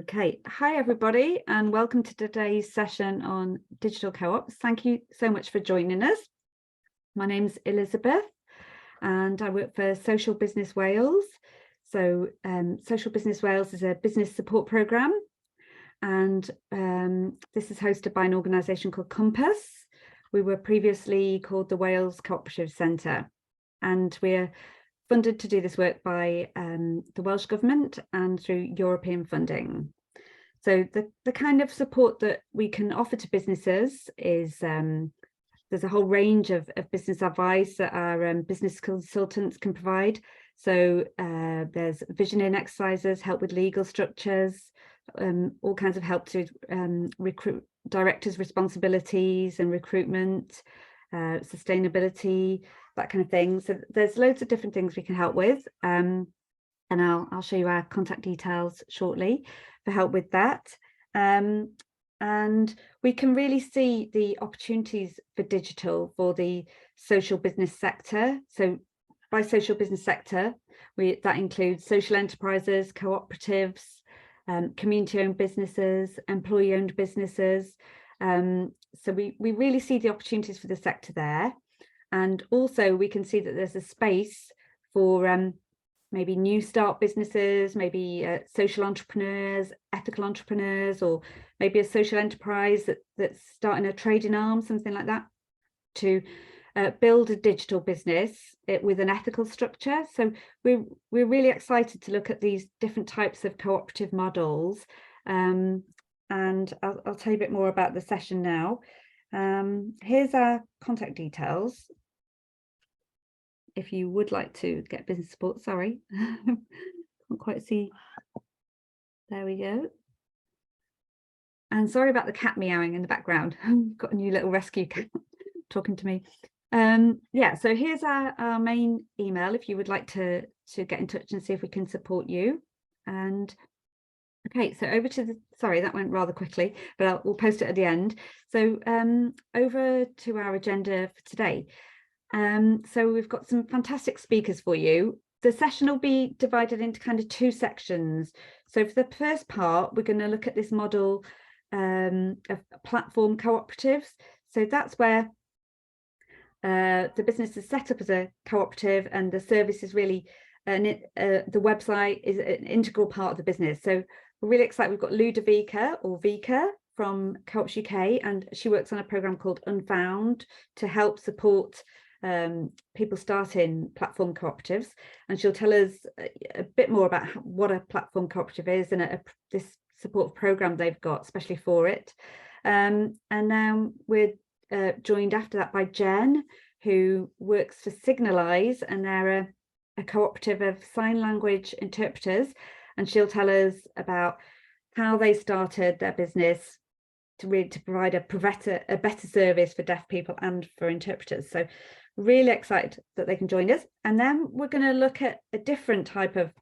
Okay, hi everybody, and welcome to today's session on digital co-ops. Thank you so much for joining us. My name's Elizabeth, and I work for Social Business Wales. So Social Business Wales is a business support programme, and this is hosted by an organisation called Compass. We were previously called the Wales Cooperative Centre, and we're funded to do this work by the Welsh Government and through European funding. So the kind of support that we can offer to businesses is there's a whole range of business advice that our business consultants can provide. So there's visioning exercises, help with legal structures, all kinds of help to recruit directors' responsibilities and recruitment, sustainability, that kind of thing. So there's loads of different things we can help with, and I'll show you our contact details shortly for help with that. And we can really see the opportunities for digital for the social business sector. So by social business sector, that includes social enterprises, cooperatives, community-owned businesses, employee-owned businesses. So we really see the opportunities for the sector there. And also we can see that there's a space for maybe new start businesses, maybe social entrepreneurs, ethical entrepreneurs, or maybe a social enterprise that's starting a trading arm, something like that, to build a digital business with an ethical structure. So we're really excited to look at these different types of cooperative models. And I'll tell you a bit more about the session now. Here's our contact details. If you would like to get business support, sorry, can't quite see. There we go. And sorry about the cat meowing in the background. Got a new little rescue cat talking to me. Yeah, so here's our main email if you would like to get in touch and see if we can support you. And okay, so over to the, sorry, that went rather quickly, but we'll post it at the end. So over to our agenda for today. So we've got some fantastic speakers for you. The session will be divided into kind of two sections. So for the first part, we're going to look at this model of platform cooperatives. So that's where the business is set up as a cooperative, and the service is really, the website is an integral part of the business. So we're really excited. We've got Ludovica or Vika from Co-ops UK, and she works on a program called Unfound to help support people starting platform cooperatives, and she'll tell us a bit more about what a platform cooperative is and this support program they've got especially for it. And then we're joined after that by Jen, who works for Signalise, and they're a cooperative of sign language interpreters, and she'll tell us about how they started their business to provide a better service for deaf people and for interpreters. So really excited that they can join us. And then we're going to look at a different type of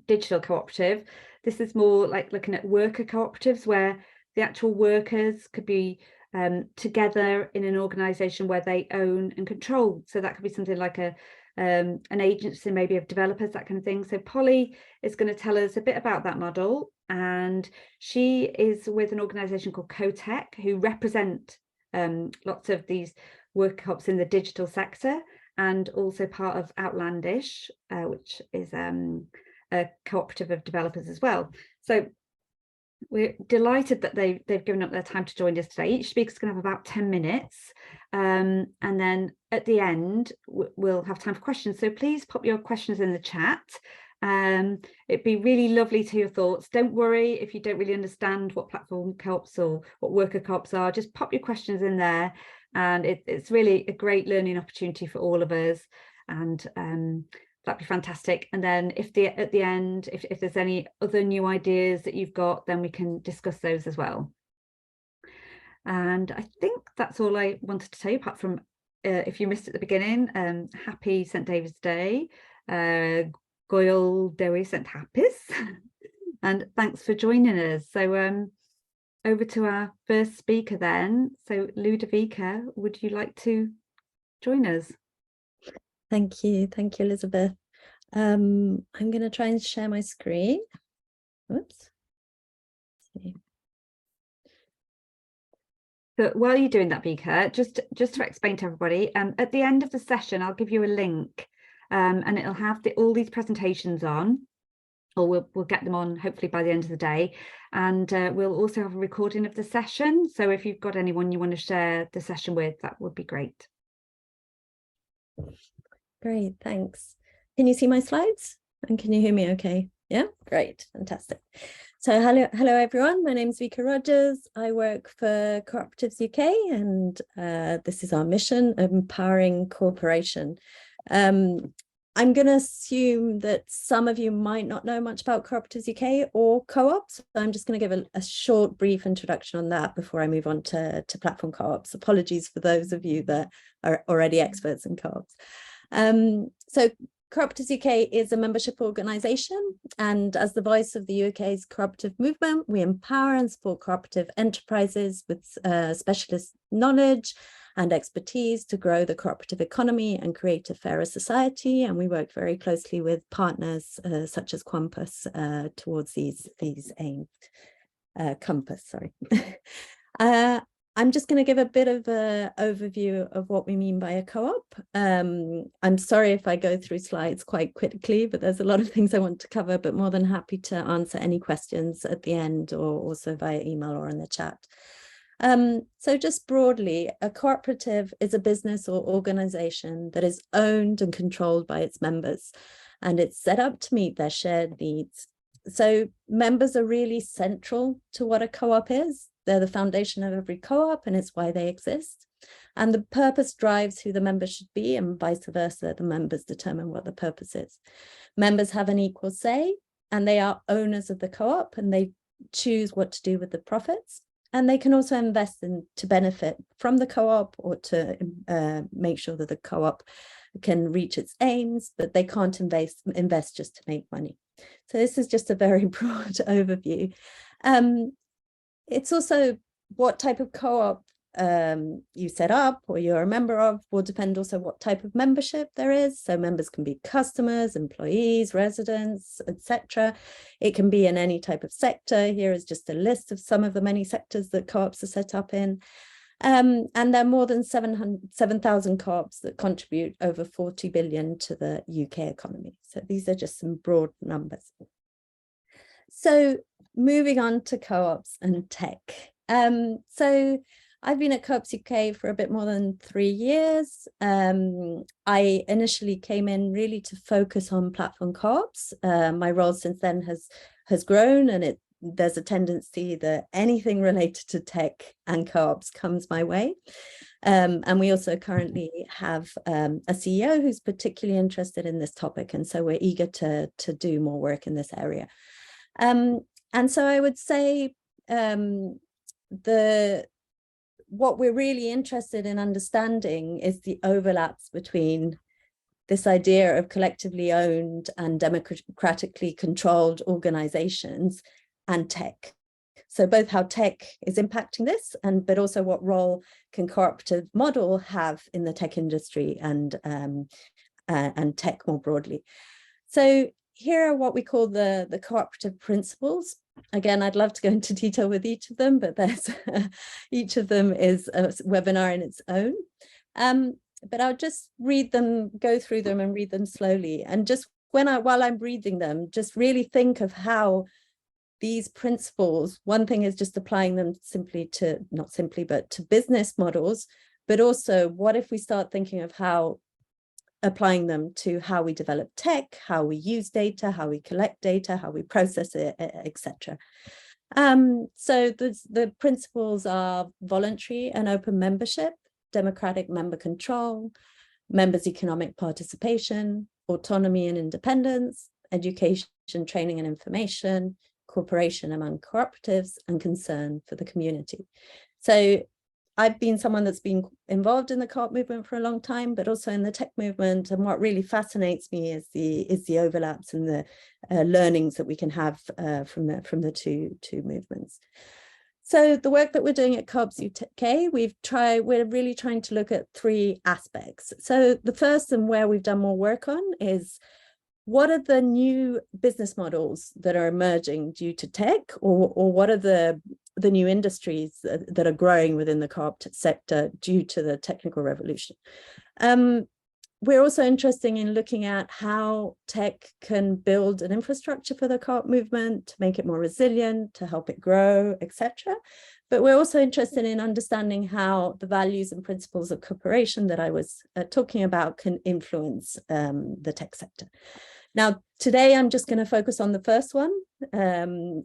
digital cooperative. This is more like looking at worker cooperatives, where the actual workers could be together in an organisation where they own and control. So that could be something like an agency, maybe of developers, that kind of thing. So Polly is going to tell us a bit about that model, and she is with an organisation called CoTech, who represent lots of these work co-ops in the digital sector, and also part of Outlandish, which is a cooperative of developers as well. So we're delighted that they've given up their time to join us today. Each speaker is going to have about 10 minutes, and then at the end we'll have time for questions. So please pop your questions in the chat. It'd be really lovely to hear your thoughts. Don't worry if you don't really understand what platform co-ops or what worker co-ops are. Just pop your questions in there, and it's really a great learning opportunity for all of us, and that'd be fantastic. And then at the end, if there's any other new ideas that you've got, then we can discuss those as well. And I think that's all I wanted to tell you, apart from if you missed at the beginning, happy St. David's Day, Goil Dewi St. Hapus, and thanks for joining us. So over to our first speaker then. So Ludovica, would you like to join us? Thank you, Elizabeth. I'm going to try and share my screen. Oops. So while you're doing that, Vika, just to explain to everybody, at the end of the session, I'll give you a link and it'll have all these presentations on, or we'll get them on hopefully by the end of the day. And we'll also have a recording of the session. So if you've got anyone you want to share the session with, that would be great. Great, thanks. Can you see my slides? And can you hear me okay? Yeah, great, fantastic. So hello everyone, my name is Vika Rogers. I work for Cooperatives UK, and this is our mission, empowering cooperation. I'm going to assume that some of you might not know much about Cooperatives UK or co-ops. So I'm just going to give a short, brief introduction on that before I move on to platform co-ops. Apologies for those of you that are already experts in co-ops. So Cooperatives UK is a membership organisation, and as the voice of the UK's cooperative movement, we empower and support cooperative enterprises with specialist knowledge and expertise to grow the cooperative economy and create a fairer society. And we work very closely with partners such as Compass towards these aims. Compass, sorry. I'm just going to give a bit of an overview of what we mean by a co-op. I'm sorry if I go through slides quite quickly, but there's a lot of things I want to cover, but more than happy to answer any questions at the end or also via email or in the chat. So just broadly, a cooperative is a business or organization that is owned and controlled by its members, and it's set up to meet their shared needs. So members are really central to what a co-op is. They're the foundation of every co-op, and it's why they exist. And the purpose drives who the members should be, and vice versa, the members determine what the purpose is. Members have an equal say, and they are owners of the co-op, and they choose what to do with the profits. And they can also invest to benefit from the co-op or to make sure that the co-op can reach its aims, but they can't invest just to make money. So this is just a very broad overview. It's also what type of co-op you set up or you're a member of will depend also what type of membership there is. So members can be customers, employees, residents, etc. It can be in any type of sector. Here is just a list of some of the many sectors that co-ops are set up in. And there are more than 7,000 co-ops that contribute over 40 billion to the UK economy. So these are just some broad numbers. So moving on to co-ops and tech. So I've been at Co-ops UK for a bit more than 3 years. I initially came in really to focus on platform co-ops. My role since then has grown, and there's a tendency that anything related to tech and co-ops comes my way. And we also currently have a CEO who's particularly interested in this topic, and so we're eager to do more work in this area. And so I would say what we're really interested in understanding is the overlaps between this idea of collectively owned and democratically controlled organizations and tech. So both how tech is impacting this, but also what role can cooperative model have in the tech industry and tech more broadly. So here are what we call the cooperative principles. Again, I'd love to go into detail with each of them, but each of them is a webinar in its own. But I'll just go through them and read them slowly. And just while I'm reading them, just really think of how these principles, one thing is just applying them not simply, but to business models, but also what if we start thinking of how applying them to how we develop tech, how we use data, how we collect data, how we process it, etc. So the principles are voluntary and open membership, democratic member control, members' economic participation, autonomy and independence, education, training and information, cooperation among cooperatives, and concern for the community. So I've been someone that's been involved in the co-op movement for a long time, but also in the tech movement. And what really fascinates me is the overlaps and the learnings that we can have from the two movements. So the work that we're doing at Co-ops UK, we're really trying to look at 3 aspects. So the first, and where we've done more work on, is what are the new business models that are emerging due to tech, or what are the new industries that are growing within the co-op sector due to the technical revolution? We're also interested in looking at how tech can build an infrastructure for the co-op movement to make it more resilient, to help it grow, etc. But we're also interested in understanding how the values and principles of cooperation that I was talking about can influence the tech sector. Now, today I'm just going to focus on the first one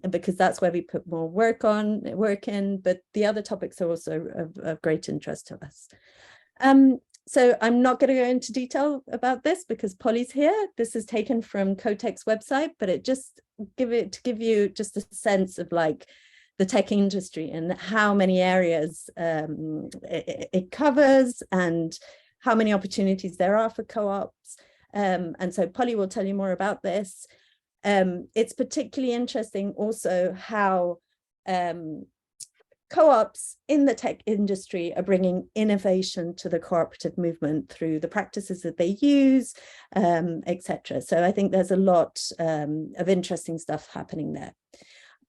because that's where we put more work in, but the other topics are also of great interest to us. So I'm not going to go into detail about this because Polly's here. This is taken from COTEC's website, but it just to give you just a sense of like the tech industry and how many areas it covers and how many opportunities there are for co-ops. And so Polly will tell you more about this. It's particularly interesting also how co-ops in the tech industry are bringing innovation to the cooperative movement through the practices that they use, etc. So I think there's a lot of interesting stuff happening there.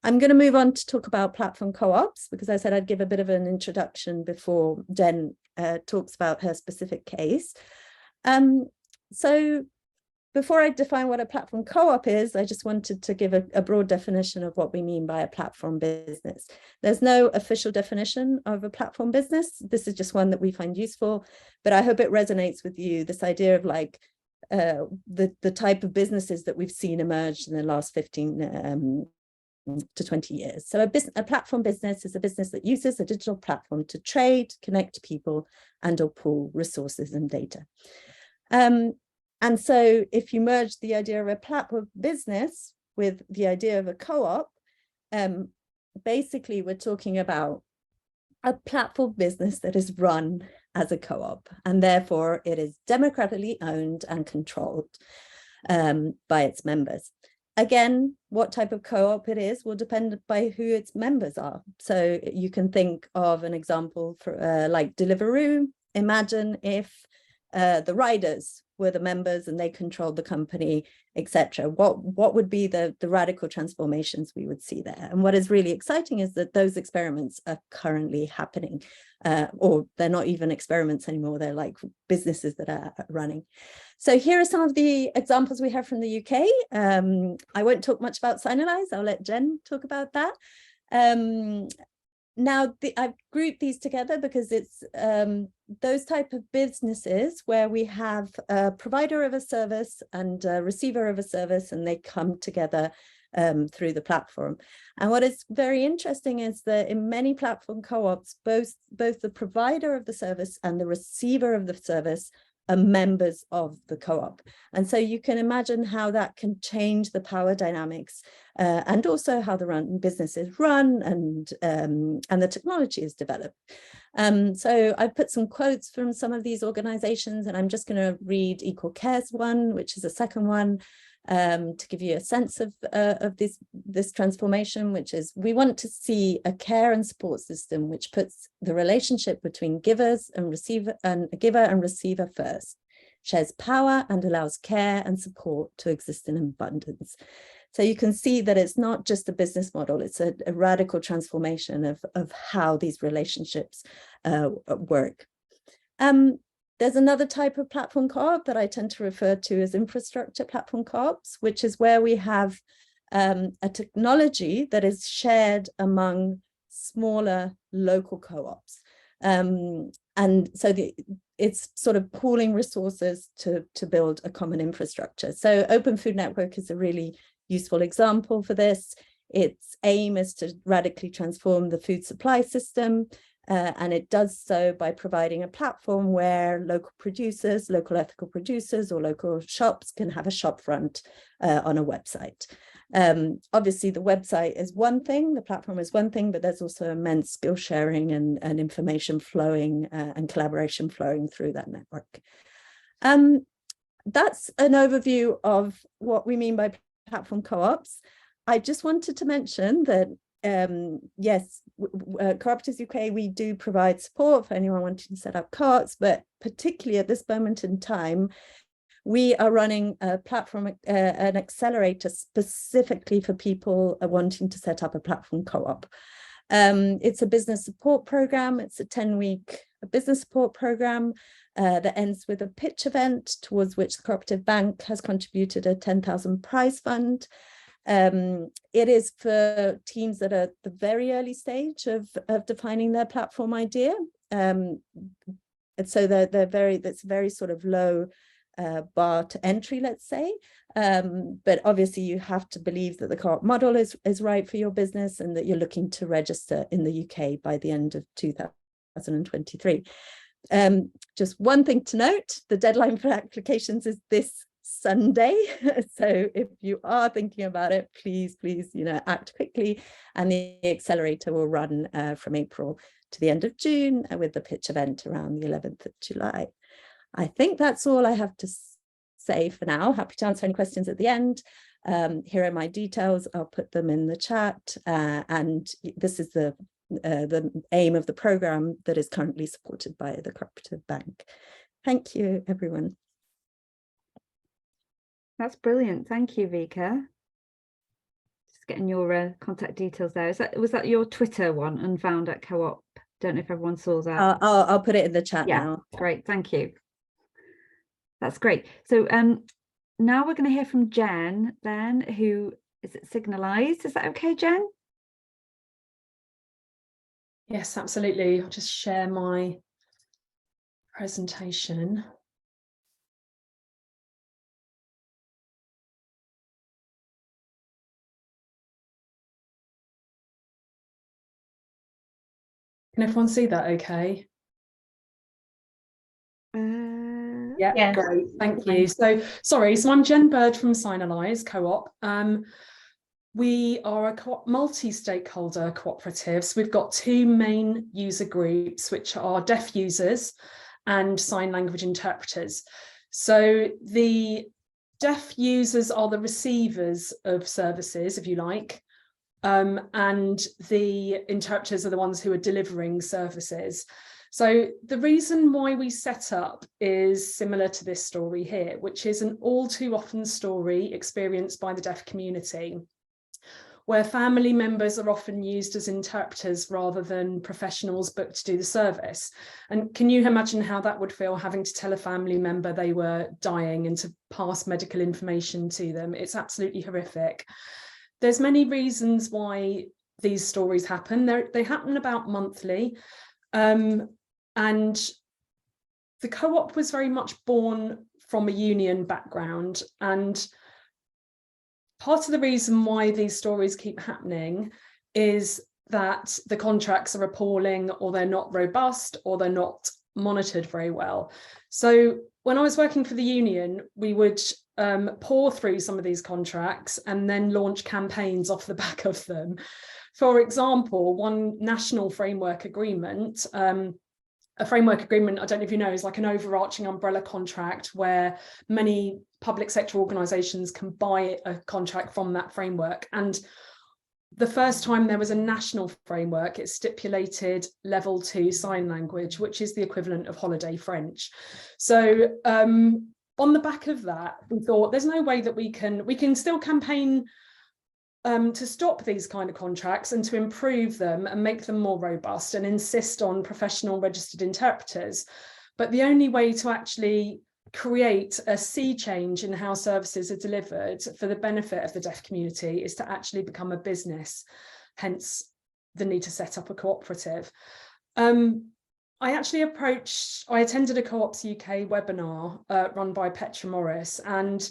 I'm going to move on to talk about platform co-ops because I said I'd give a bit of an introduction before Jen talks about her specific case. So before I define what a platform co-op is, I just wanted to give a broad definition of what we mean by a platform business. There's no official definition of a platform business. This is just one that we find useful, but I hope it resonates with you, this idea of like the type of businesses that we've seen emerge in the last 15 to 20 years. So a platform business is a business that uses a digital platform to trade, connect people, and or pool resources and data. And so if you merge the idea of a platform business with the idea of a co-op, basically we're talking about a platform business that is run as a co-op, and therefore it is democratically owned and controlled by its members. Again, what type of co-op it is will depend by who its members are. So you can think of an example for like Deliveroo. Imagine if the riders were the members and they controlled the company, etc. What would be the radical transformations we would see there? And what is really exciting is that those experiments are currently happening, or they're not even experiments anymore. They're like businesses that are running. So here are some of the examples we have from the UK. I won't talk much about Signalise. I'll let Jen talk about that. Now, I've grouped these together because it's those type of businesses where we have a provider of a service and a receiver of a service, and they come together through the platform. And what is very interesting is that in many platform co-ops, both the provider of the service and the receiver of the service are members of the co-op. And so you can imagine how that can change the power dynamics and also how the business is run and the technology is developed. So I've put some quotes from some of these organizations, and I'm just going to read Equal Care's one, which is the second one, to give you a sense of this transformation, which is we want to see a care and support system which puts the relationship between givers and receiver and giver and receiver first, shares power and allows care and support to exist in abundance. So you can see that it's not just a business model, it's a radical transformation of how these relationships work. There's another type of platform co-op that I tend to refer to as infrastructure platform co-ops, which is where we have a technology that is shared among smaller local co-ops. And so it's sort of pooling resources to build a common infrastructure. So Open Food Network is a really useful example for this. Its aim is to radically transform the food supply system. And it does so by providing a platform where local producers, local ethical producers, or local shops can have a shop front on a website. Obviously, the website is one thing, the platform is one thing, but there's also immense skill sharing and information flowing and collaboration flowing through that network. That's an overview of what we mean by platform co-ops. I just wanted to mention that yes, Cooperatives UK, we do provide support for anyone wanting to set up co-ops, but particularly at this moment in time, we are running a platform, an accelerator specifically for people wanting to set up a platform co-op. It's a business support program. It's a 10-week business support program that ends with a pitch event, towards which the Cooperative Bank has contributed a 10,000 prize fund. It is for teams that are at the very early stage of defining their platform idea. And so that's very sort of low bar to entry, let's say. But obviously you have to believe that the co-op model is right for your business and that you're looking to register in the UK by the end of 2023. Just one thing to note, the deadline for applications is this Sunday. So if you are thinking about it, please, act quickly. And the accelerator will run from April to the end of June with the pitch event around the 11th of July. I think that's all I have to say for now. Happy to answer any questions at the end. Here are my details. I'll put them in the chat. And this is the aim of the program that is currently supported by the Cooperative Bank. Thank you, everyone. That's brilliant. Thank you, Vika. Just getting your contact details there. Was that your Twitter one, Unfound at Co-op? Don't know if everyone saw that. I'll put it in the chat now. Great, thank you. That's great. So now we're going to hear from Jen then, who is at Signalise. Is that okay, Jen? Yes, absolutely. I'll just share my presentation. Can everyone see that okay? Yeah, great, thank you. So I'm Jen Bird from Signalise Co-op. We are a multi-stakeholder cooperative. So we've got two main user groups, which are deaf users and sign language interpreters. So the deaf users are the receivers of services, if you like, and the interpreters are the ones who are delivering services. So the reason why we set up is similar to this story here, which is an all too often story experienced by the deaf community, where family members are often used as interpreters rather than professionals booked to do the service. And can you imagine how that would feel, having to tell a family member they were dying and to pass medical information to them? It's absolutely horrific. There's many reasons why these stories happen. They happen about monthly. And the co-op was very much born from a union background, and part of the reason why these stories keep happening is that the contracts are appalling, or they're not robust, or they're not monitored very well. So when I was working for the union, we would pour through some of these contracts and then launch campaigns off the back of them. For example, one national framework agreement, a framework agreement, I don't know if you know, is like an overarching umbrella contract where many public sector organisations can buy a contract from that framework. And the first time there was a national framework, it stipulated level 2 sign language, which is the equivalent of holiday French. So on the back of that, we thought there's no way that we can still campaign to stop these kind of contracts and to improve them and make them more robust and insist on professional registered interpreters. But the only way to actually create a sea change in how services are delivered for the benefit of the deaf community is to actually become a business, hence the need to set up a cooperative. I attended a Co-ops UK webinar run by Petra Morris, and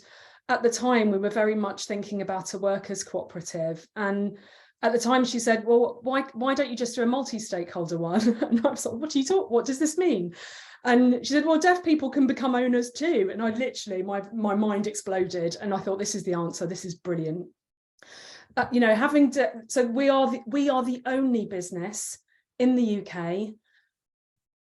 at the time, we were very much thinking about a workers' cooperative. And at the time, she said, well, why don't you just do a multi-stakeholder one? And I was like, what does this mean? And she said, well, deaf people can become owners too. And I literally, my mind exploded. And I thought, this is the answer. This is brilliant. So we are the only business in the UK,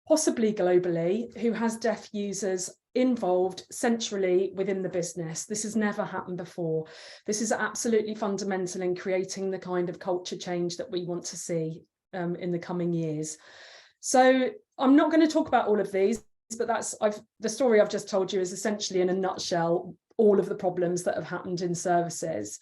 possibly globally, who has deaf users involved centrally within the business. This has never happened before. This is absolutely fundamental in creating the kind of culture change that we want to see in the coming years. So I'm not going to talk about all of these. but the story I've just told you is essentially in a nutshell all of the problems that have happened in services.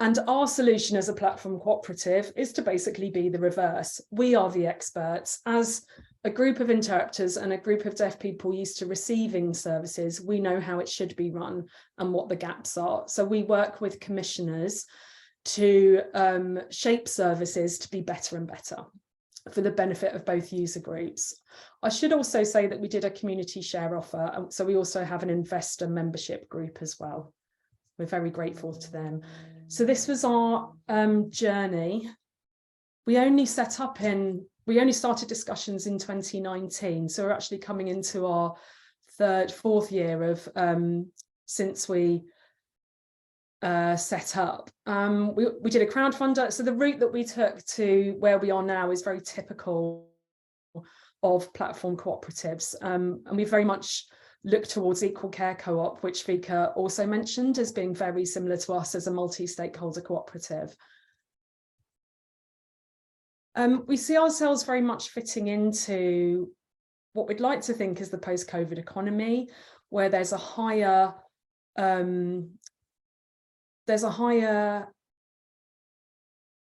And our solution as a platform cooperative is to basically be the reverse. We are the experts. As a group of interpreters and a group of deaf people used to receiving services, we know how it should be run and what the gaps are. So we work with commissioners to shape services to be better and better for the benefit of both user groups. I should also say that we did a community share offer, so we also have an investor membership group as well. We're very grateful to them. So this was our journey. We only started discussions in 2019, so we're actually coming into our fourth year of since we set up. We did a crowdfunder, so the route that we took to where we are now is very typical of platform cooperatives, and we very much look towards Equal Care Co-op, which Vika also mentioned as being very similar to us as a multi-stakeholder cooperative. We see ourselves very much fitting into what we'd like to think is the post-COVID economy, where there's a higher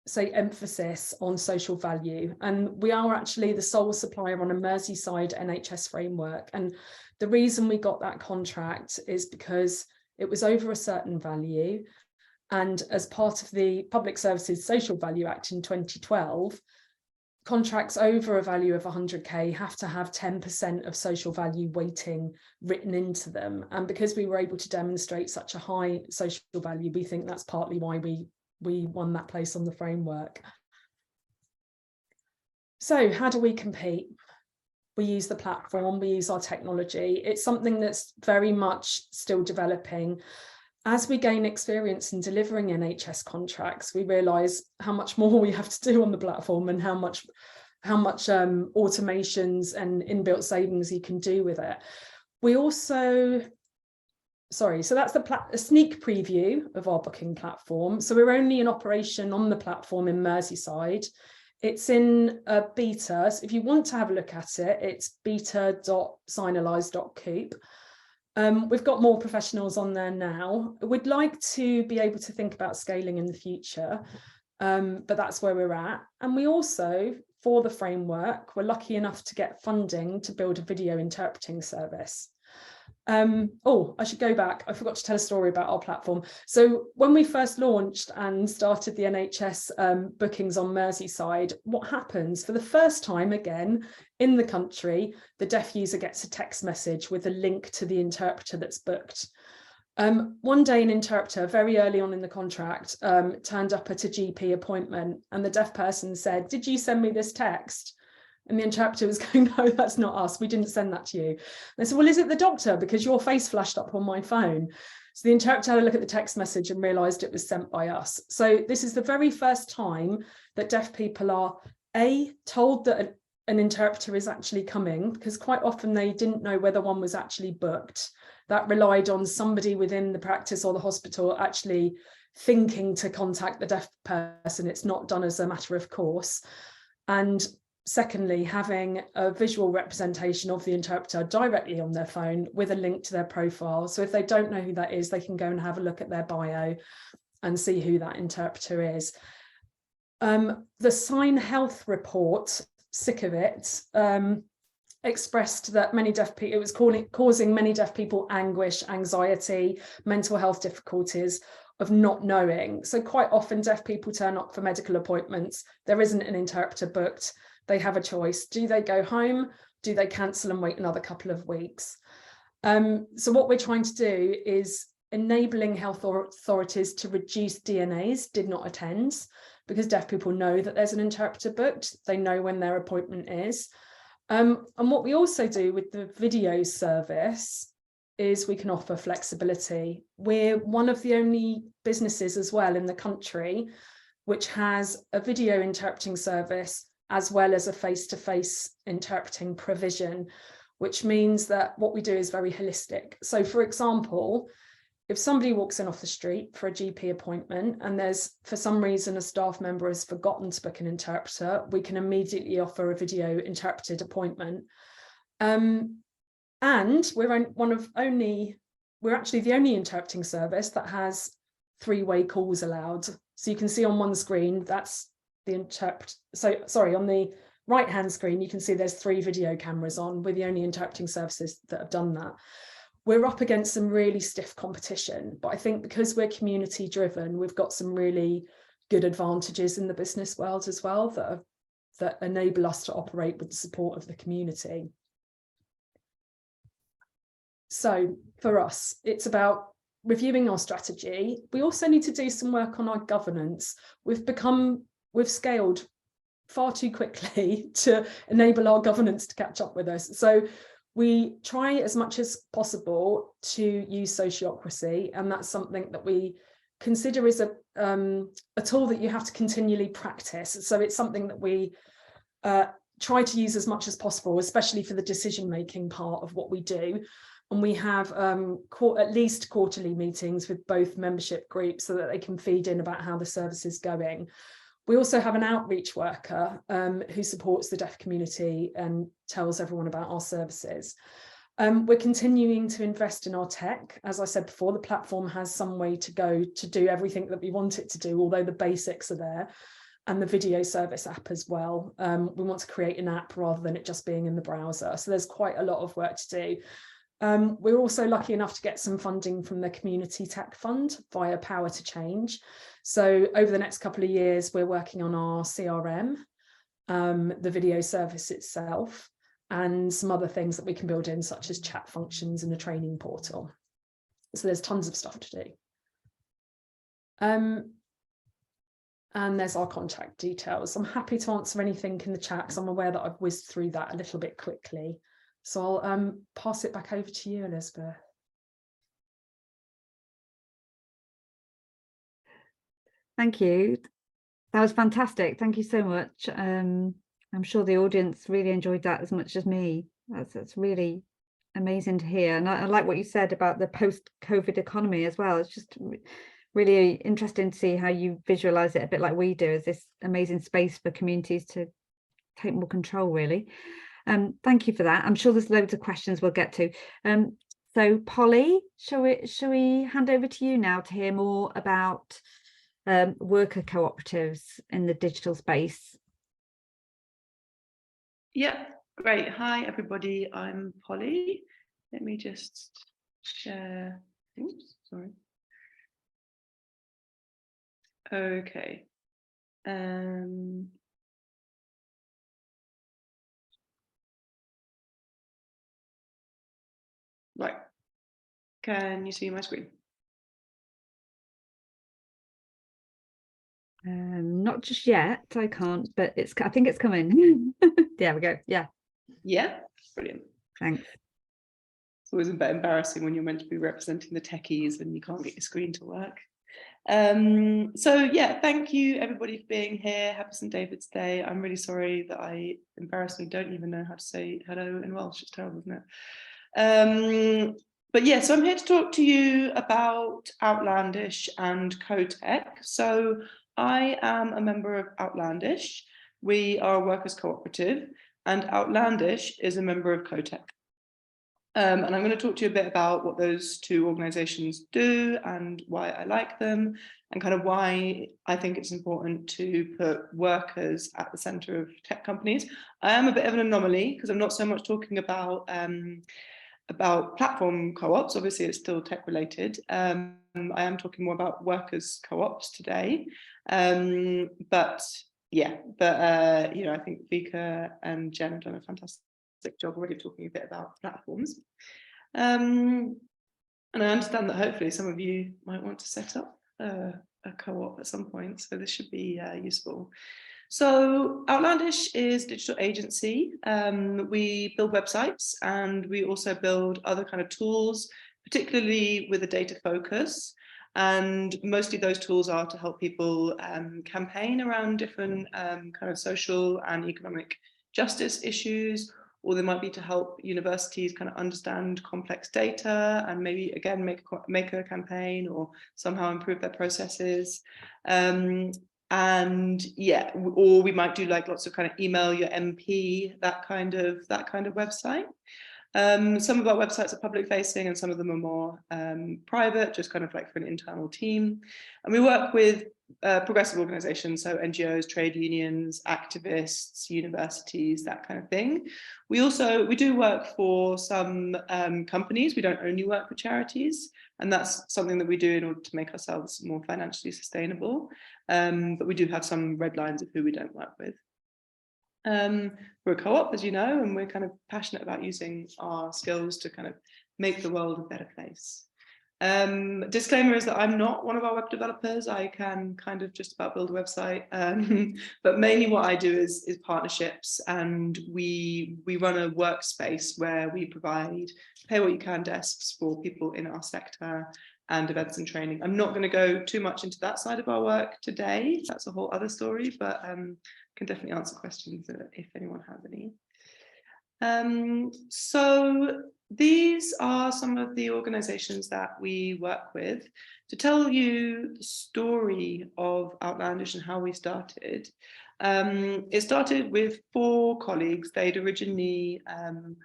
say emphasis on social value, and we are actually the sole supplier on a Merseyside NHS framework. And the reason we got that contract is because it was over a certain value, and as part of the Public Services Social Value Act in 2012, contracts over a value of 100k have to have 10% of social value weighting written into them. And because we were able to demonstrate such a high social value, we think that's partly why we won that place on the framework. So how do we compete? We use the platform, we use our technology. It's something that's very much still developing. As we gain experience in delivering NHS contracts, we realise how much more we have to do on the platform and how much automations and inbuilt savings you can do with it. We also, so that's a sneak preview of our booking platform. So we're only in operation on the platform in Merseyside. It's in beta, so if you want to have a look at it, it's beta.signalise.coop. We've got more professionals on there now. We'd like to be able to think about scaling in the future, but that's where we're at. And we also, for the framework, we're lucky enough to get funding to build a video interpreting service. Oh, I should go back. I forgot to tell a story about our platform. So when we first launched and started the NHS bookings on Merseyside, what happens for the first time again in the country, the deaf user gets a text message with a link to the interpreter that's booked. One day an interpreter very early on in the contract turned up at a GP appointment, and the deaf person said, "Did you send me this text?" And the interpreter was going, "No, that's not us. We didn't send that to you." And they said, "Well, is it the doctor? Because your face flashed up on my phone." So the interpreter had a look at the text message and realised it was sent by us. So this is the very first time that deaf people are told that an interpreter is actually coming, because quite often they didn't know whether one was actually booked. That relied on somebody within the practice or the hospital actually thinking to contact the deaf person. It's not done as a matter of course. And secondly, having a visual representation of the interpreter directly on their phone with a link to their profile. So if they don't know who that is, they can go and have a look at their bio and see who that interpreter is. The Sign Health report, sick of it, expressed that many deaf people, it was causing many deaf people anguish, anxiety, mental health difficulties of not knowing. So quite often deaf people turn up for medical appointments. There isn't an interpreter booked. They have a choice. Do they go home? Do they cancel and wait another couple of weeks? So what we're trying to do is enabling health authorities to reduce DNAs, did not attend, because deaf people know that there's an interpreter booked. They know when their appointment is. And what we also do with the video service is we can offer flexibility. We're one of the only businesses as well in the country which has a video interpreting service as well as a face-to-face interpreting provision, which means that what we do is very holistic. So for example, if somebody walks in off the street for a GP appointment and there's for some reason a staff member has forgotten to book an interpreter, we can immediately offer a video interpreted appointment. And we're actually the only interpreting service that has 3-way calls allowed. So you can see on one screen, that's the on the right-hand screen, you can see there's 3 video cameras on. We're the only interpreting services that have done that. We're up against some really stiff competition, but I think because we're community driven, we've got some really good advantages in the business world as well that enable us to operate with the support of the community. So for us, it's about reviewing our strategy. We also need to do some work on our governance. We've scaled far too quickly to enable our governance to catch up with us. So we try as much as possible to use sociocracy, and that's something that we consider is a tool that you have to continually practice. So it's something that we try to use as much as possible, especially for the decision-making part of what we do. And we have at least quarterly meetings with both membership groups so that they can feed in about how the service is going. We also have an outreach worker who supports the deaf community and tells everyone about our services. We're continuing to invest in our tech. As I said before, the platform has some way to go to do everything that we want it to do, although the basics are there, and the video service app as well. We want to create an app rather than it just being in the browser. So there's quite a lot of work to do. We're also lucky enough to get some funding from the Community Tech Fund via Power to Change. So over the next couple of years, we're working on our CRM, the video service itself, and some other things that we can build in, such as chat functions and a training portal. So there's tons of stuff to do. And there's our contact details. I'm happy to answer anything in the chat because I'm aware that I've whizzed through that a little bit quickly. So I'll pass it back over to you, Elizabeth. Thank you. That was fantastic. Thank you so much. I'm sure the audience really enjoyed that as much as me. That's really amazing to hear. And I like what you said about the post-COVID economy as well. It's just really interesting to see how you visualize it a bit like we do, as this amazing space for communities to take more control, really. Thank you for that. I'm sure there's loads of questions we'll get to. So Polly, shall we hand over to you now to hear more about worker cooperatives in the digital space? Yeah, great. Hi, everybody. I'm Polly. Let me just share. Oops, sorry. Okay. Right. Can you see my screen? Not just yet, I can't, but I think it's coming. There we go. Yeah. Yeah, brilliant. Thanks. It's always a bit embarrassing when you're meant to be representing the techies and you can't get your screen to work. So yeah, thank you everybody for being here. Happy St. David's Day. I'm really sorry that I embarrassingly don't even know how to say hello in Welsh. It's terrible, isn't it? But yeah, so I'm here to talk to you about Outlandish and CoTech. So I am a member of Outlandish. We are a workers' cooperative, and Outlandish is a member of CoTech. And I'm going to talk to you a bit about what those two organisations do and why I like them, and kind of why I think it's important to put workers at the centre of tech companies. I am a bit of an anomaly because I'm not so much talking about platform co-ops. Obviously, it's still tech related. I am talking more about workers' co-ops today. But yeah, you know, I think Vika and Jen have done a fantastic job already talking a bit about platforms. And I understand that hopefully some of you might want to set up a co-op at some point, so this should be useful. So Outlandish is a digital agency. We build websites and we also build other kind of tools, particularly with a data focus. And mostly those tools are to help people campaign around different kind of social and economic justice issues, or they might be to help universities kind of understand complex data and maybe again make a campaign or somehow improve their processes. And yeah, or we might do like lots of kind of email your MP, that kind of website. Some of our websites are public facing and some of them are more private, just kind of like for an internal team. And we work with progressive organizations, so NGOs, trade unions, activists, universities, that kind of thing. We do work for some companies. We don't only work with charities, and that's something that we do in order to make ourselves more financially sustainable. But we do have some red lines of who we don't work with. We're a co-op, as you know, and we're kind of passionate about using our skills to kind of make the world a better place. Disclaimer is that I'm not one of our web developers. I can kind of just about build a website, but mainly what I do is partnerships, and we run a workspace where we provide pay what you can desks for people in our sector and events and training. I'm not going to go too much into that side of our work today. That's a whole other story, but can definitely answer questions if anyone has any. So these are some of the organizations that we work with. To tell you the story of Outlandish and how we started, it started with 4 colleagues. They'd originally some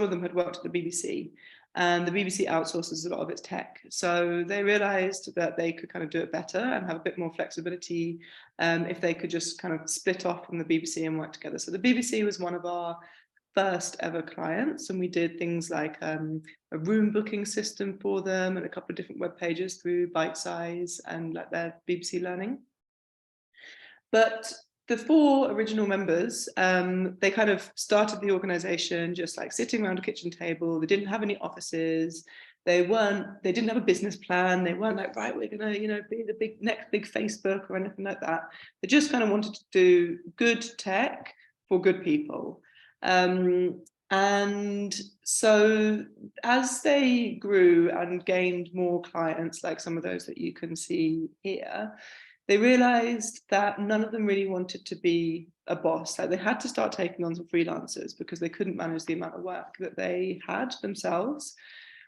of them had worked at the BBC, and the BBC outsources a lot of its tech. So they realized that they could kind of do it better and have a bit more flexibility if they could just kind of split off from the BBC and work together. So the BBC was one of our first ever clients, and we did things like a room booking system for them and a couple of different web pages through Bitesize and like their BBC Learning. But the 4 original members, they kind of started the organization just like sitting around a kitchen table. They didn't have any offices. They didn't have a business plan. They weren't like, right, we're gonna, be the next big Facebook or anything like that. They just kind of wanted to do good tech for good people. And so as they grew and gained more clients, like some of those that you can see here, they realized that none of them really wanted to be a boss. Like they had to start taking on some freelancers because they couldn't manage the amount of work that they had themselves.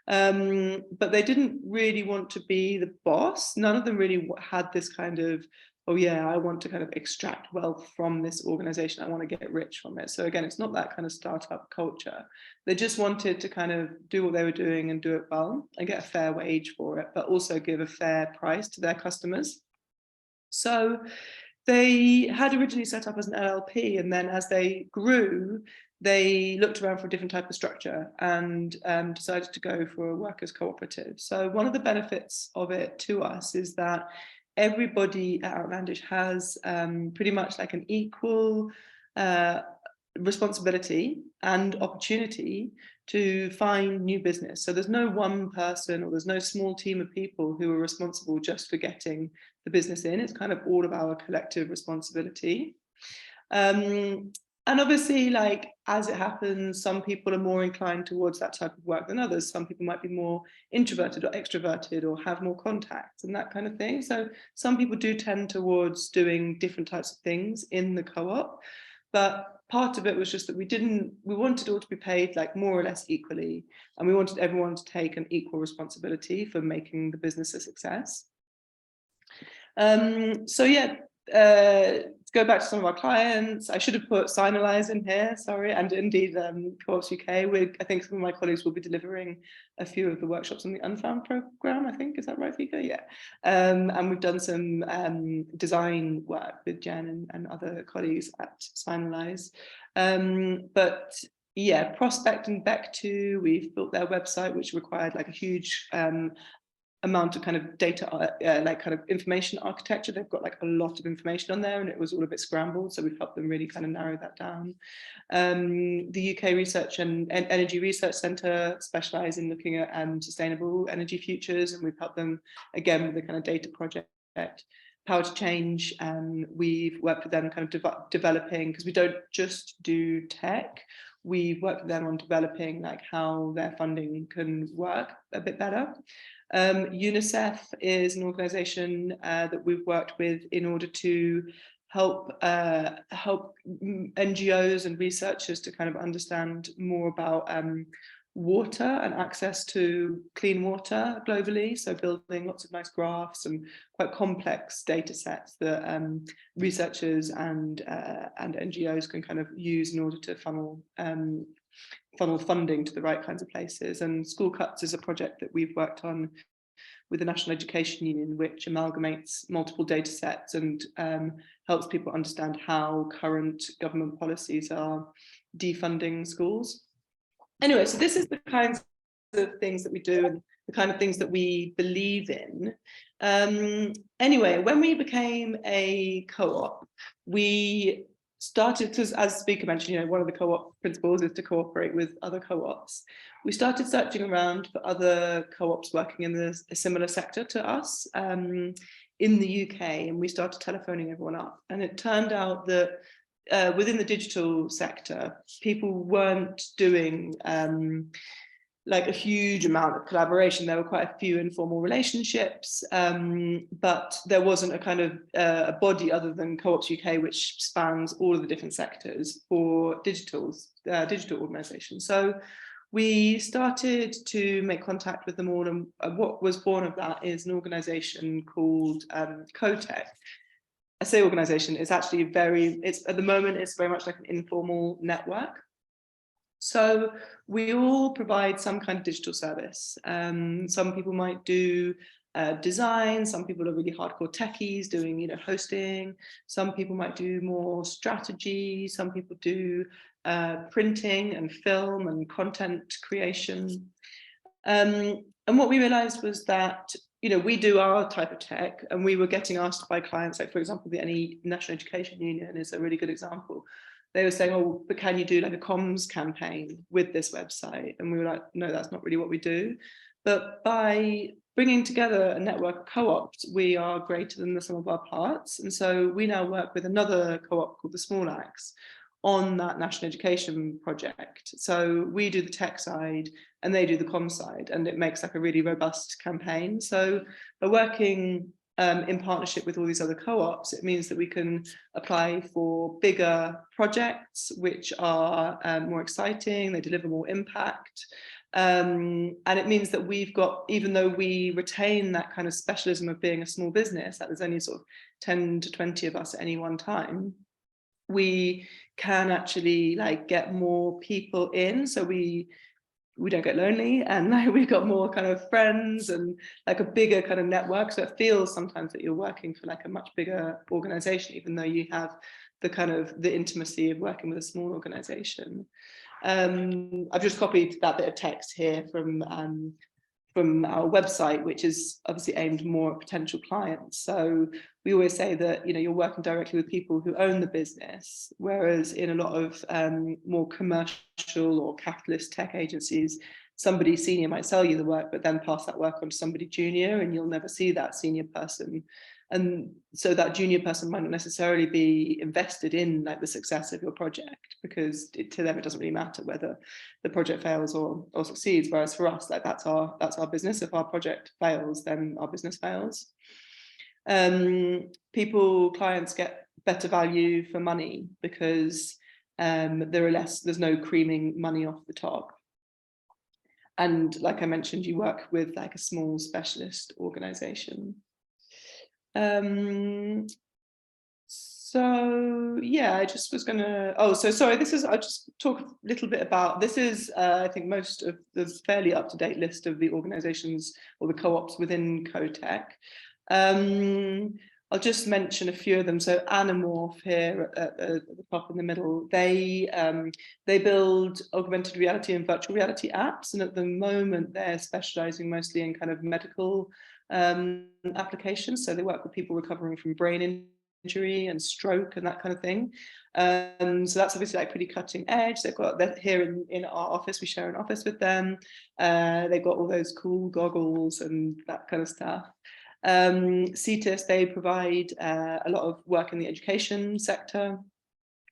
But they didn't really want to be the boss. None of them really had this kind of, oh yeah, I want to kind of extract wealth from this organization. I want to get rich from it. So again, it's not that kind of startup culture. They just wanted to kind of do what they were doing and do it well and get a fair wage for it, but also give a fair price to their customers. So they had originally set up as an LLP, and then as they grew, they looked around for a different type of structure and decided to go for a workers' cooperative. So one of the benefits of it to us is that everybody at Outlandish has pretty much like an equal responsibility and opportunity to find new business. So there's no one person or there's no small team of people who are responsible just for getting the business in. It's kind of all of our collective responsibility. And obviously, like, as it happens, some people are more inclined towards that type of work than others. Some people might be more introverted or extroverted or have more contacts and that kind of thing. So some people do tend towards doing different types of things in the co-op. But part of it was just that we wanted all to be paid like more or less equally. And we wanted everyone to take an equal responsibility for making the business a success. So yeah, to go back to some of our clients, I should have put Signalise in here, sorry, and indeed Co-ops UK. I think some of my colleagues will be delivering a few of the workshops on the Unfound programme, I think, is that right, Vika? Yeah. And we've done some design work with Jen and other colleagues at Signalise. But yeah, Prospect and Beck2, we've built their website, which required like a huge amount of kind of data, like kind of information architecture. They've got like a lot of information on there and it was all a bit scrambled. So we've helped them really kind of narrow that down. The UK Research and Energy Research Centre specialise in looking at sustainable energy futures, and we've helped them again with the kind of data project. Power to Change, we've worked with them kind of developing, because we don't just do tech, we've worked with them on developing like how their funding can work a bit better. UNICEF is an organisation that we've worked with in order to help NGOs and researchers to kind of understand more about water and access to clean water globally. So building lots of nice graphs and quite complex data sets that researchers and NGOs can kind of use in order to funnel funnel funding to the right kinds of places. And School Cuts is a project that we've worked on with the National Education Union, which amalgamates multiple data sets and helps people understand how current government policies are defunding schools. Anyway, so this is the kinds of things that we do and the kind of things that we believe in. Anyway, when we became a co-op, we started, because as Vika mentioned, you know, one of the co-op principles is to cooperate with other co-ops. We started searching around for other co-ops working in a similar sector to us in the UK, and we started telephoning everyone up. And it turned out that within the digital sector, people weren't doing like a huge amount of collaboration. There were quite a few informal relationships, but there wasn't a kind of a body other than Co-ops UK, which spans all of the different sectors for digital organisations. So we started to make contact with them all, and what was born of that is an organisation called CoTech. I say organisation, it's actually at the moment, it's very much like an informal network. So we all provide some kind of digital service. Some people might do design, some people are really hardcore techies doing, you know, hosting, some people might do more strategy, some people do printing and film and content creation. And what we realized was that, you know, we do our type of tech, and we were getting asked by clients, like for example, the National Education Union is a really good example. They were saying, oh, but can you do like a comms campaign with this website? And we were like, no, that's not really what we do. But by bringing together a network of co-ops, we are greater than the sum of our parts. And so we now work with another co-op called the Small Axe on that national education project. So we do the tech side and they do the comms side, and it makes like a really robust campaign. So we're working in partnership with all these other co-ops. It means that we can apply for bigger projects, which are more exciting, they deliver more impact. And it means that we've got, even though we retain that kind of specialism of being a small business, that there's only sort of 10 to 20 of us at any one time, we can actually like get more people in. So we don't get lonely, and like we've got more kind of friends and like a bigger kind of network. So it feels sometimes that you're working for like a much bigger organization, even though you have the kind of the intimacy of working with a small organization. I've just copied that bit of text here from our website, which is obviously aimed more at potential clients. So we always say that, you know, you're working directly with people who own the business, whereas in a lot of more commercial or capitalist tech agencies, somebody senior might sell you the work, but then pass that work on to somebody junior, and you'll never see that senior person. And so that junior person might not necessarily be invested in like the success of your project, because to them it doesn't really matter whether the project fails or succeeds. Whereas for us, like that's our business. If our project fails, then our business fails. Clients get better value for money because there's no creaming money off the top. And like I mentioned, you work with like a small specialist organization. So yeah, I just was gonna, I'll just talk a little bit about, this is I think most of the fairly up-to-date list of the organizations or the co-ops within CoTech. I'll just mention a few of them. So Anamorph here at the top in the middle, they build augmented reality and virtual reality apps, and at the moment they're specializing mostly in kind of medical applications. So they work with people recovering from brain injury and stroke and that kind of thing. So that's obviously like pretty cutting edge. They're here in our office, we share an office with them. They've got all those cool goggles and that kind of stuff. CETUS, they provide a lot of work in the education sector.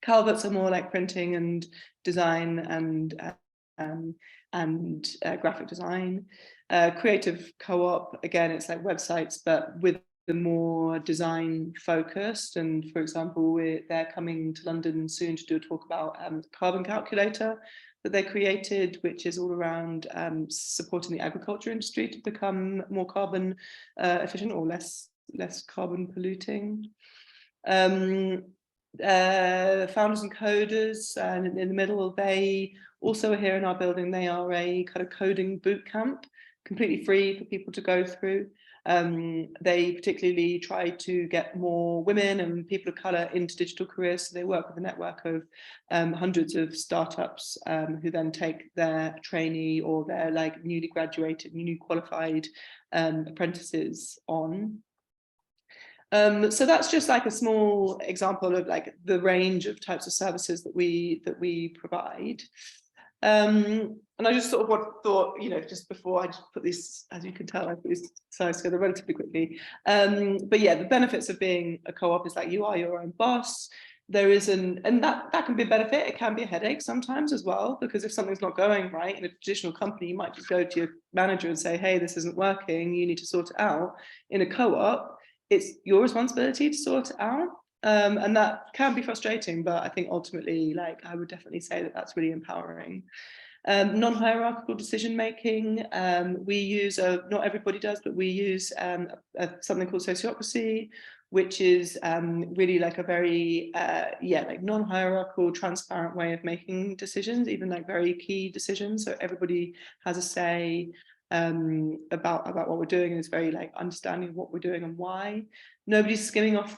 Calverts are more like printing and design and graphic design. Creative Co-op, again, it's like websites, but with the more design focused. And for example, they're coming to London soon to do a talk about carbon calculator that they created, which is all around supporting the agriculture industry to become more carbon efficient or less carbon polluting. Founders and Coders, and in the middle, they also are here in our building. They are a kind of coding boot camp, completely free for people to go through. They particularly try to get more women and people of colour into digital careers. So they work with a network of hundreds of startups who then take their trainee or their like newly graduated, newly qualified apprentices on. So that's just like a small example of like the range of types of services that we provide. And I just sort of thought, you know, just before I just put these, as you can tell, I put these slides together relatively quickly. But yeah, the benefits of being a co-op is like you are your own boss. There is and that can be a benefit. It can be a headache sometimes as well, because if something's not going right in a traditional company, you might just go to your manager and say, hey, this isn't working, you need to sort it out. In a co-op, it's your responsibility to sort it out. And that can be frustrating, but I think ultimately, like, I would definitely say that that's really empowering. Non-hierarchical decision making, we use, not everybody does, but we use something called sociocracy, which is really like a very, like non-hierarchical, transparent way of making decisions, even like very key decisions. So everybody has a say about what we're doing, and it's very like understanding what we're doing and why. Nobody's skimming off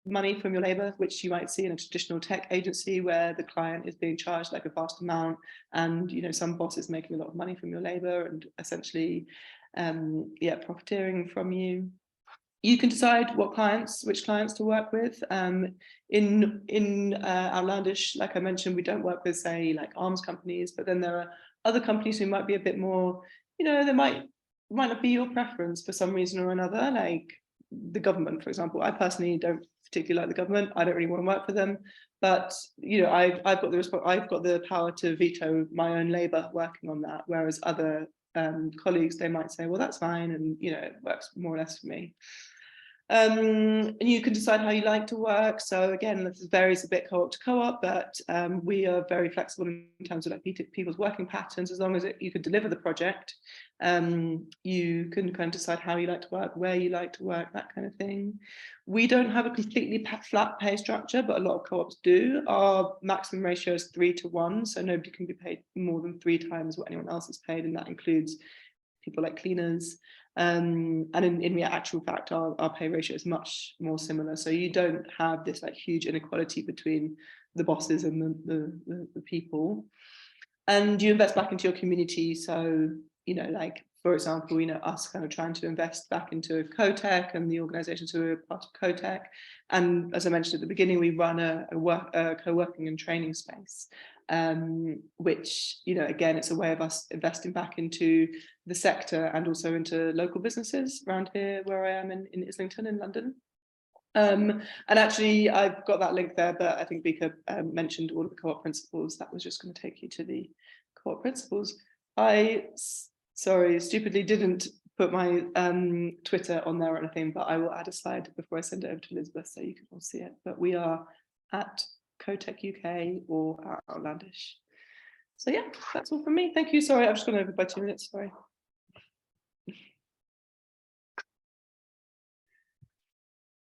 money from your labor, which you might see in a traditional tech agency where the client is being charged like a vast amount, and you know, some boss is making a lot of money from your labor and essentially profiteering from you. You can decide which clients to work with. In Outlandish, like I mentioned, we don't work with, say, like arms companies, but then there are other companies who might be a bit more, you know, they might not be your preference for some reason or another, like the government, for example. I personally don't particularly like the government. I don't really want to work for them, but you know, I've got the power to veto my own labor working on that, whereas other colleagues, they might say, well, that's fine, and you know, it works more or less for me. And you can decide how you like to work. So again, this varies a bit co-op to co-op, but we are very flexible in terms of like people's working patterns. As long as you can deliver the project, you can kind of decide how you like to work, where you like to work, that kind of thing. We don't have a completely flat pay structure, but a lot of co-ops do. Our maximum ratio is 3 to 1, so nobody can be paid more than 3 times what anyone else is paid, and that includes people like cleaners. And in actual fact, our pay ratio is much more similar. So you don't have this like huge inequality between the bosses and the people. And you invest back into your community. So, you know, like, for example, you know, us kind of trying to invest back into CoTech and the organizations who are part of CoTech. And as I mentioned at the beginning, we run a co-working and training space, which, you know, again, it's a way of us investing back into the sector and also into local businesses around here where I am in Islington in London. And actually, I've got that link there, but I think Vika mentioned all of the co-op principles. That was just going to take you to the co-op principles. I, sorry, stupidly didn't put my Twitter on there or anything, but I will add a slide before I send it over to Elizabeth so you can all see it. But we are at CoTech UK or at Outlandish. So yeah, that's all from me. Thank you. Sorry, I've just gone over by 2 minutes. Sorry.